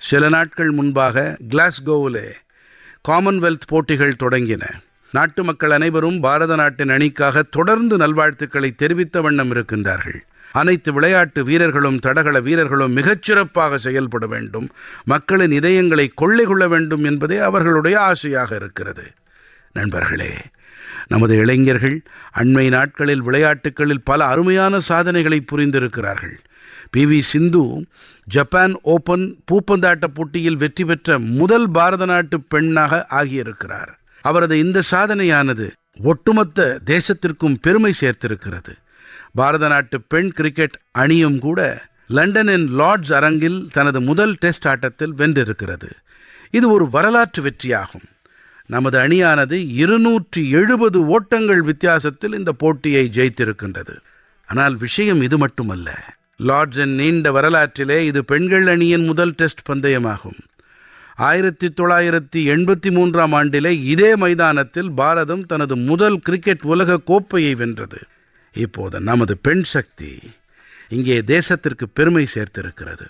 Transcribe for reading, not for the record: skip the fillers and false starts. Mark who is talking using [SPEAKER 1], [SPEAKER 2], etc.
[SPEAKER 1] சில நாட்கள் முன்பாக கிளாஸ்கோவிலே காமன்வெல்த் போட்டிகள் தொடங்கின. நாட்டு மக்கள் அனைவரும் பாரத நாட்டின் அணிக்காக தொடர்ந்து நல்வாழ்த்துக்களை தெரிவித்த வண்ணம் இருக்கின்றார்கள். அனைத்து விளையாட்டு வீரர்களும் தடகள வீரர்களும் மிகச்சிறப்பாக செயல்பட வேண்டும், மக்களின் இதயங்களை கொள்ளை கொள்ள வேண்டும் என்பதே அவர்களுடைய ஆசையாக இருக்கிறது. நண்பர்களே, நமது இளைஞர்கள் அண்மை நாட்களில் விளையாட்டுகளில் பல அருமையான சாதனைகளை புரிந்திருக்கிறார்கள். PV சிந்து ஜப்பான் ஓபன் பூப்பந்தாட்ட போட்டியில் வெற்றி பெற்ற முதல் பாரத நாட்டு பெண்ணாக ஆகியிருக்கிறார். அவரது இந்த சாதனையானது ஒட்டுமொத்த தேசத்திற்கும் பெருமை சேர்த்திருக்கிறது. பாரத நாட்டு பெண் கிரிக்கெட் அணியும் கூட லண்டனின் லார்ட்ஸ் அரங்கில் தனது முதல் டெஸ்ட் ஆட்டத்தில் வென்றிருக்கிறது. இது ஒரு வரலாற்று வெற்றியாகும். நமது அணியானது 270 ஓட்டங்கள் வித்தியாசத்தில் இந்த போட்டியை ஜெயித்திருக்கின்றது. ஆனால் விஷயம் இது மட்டுமல்ல. லார்ட்ஸின் நீண்ட வரலாற்றிலே இது பெண்கள் அணியின் முதல் டெஸ்ட் பந்தயமாகும். 1983ஆம் ஆண்டிலே இதே மைதானத்தில் பாரதம் தனது முதல் கிரிக்கெட் உலக கோப்பையை வென்றது. இப்போது நமது பெண் சக்தி இங்கே தேசத்திற்கு பெருமை சேர்த்திருக்கிறது.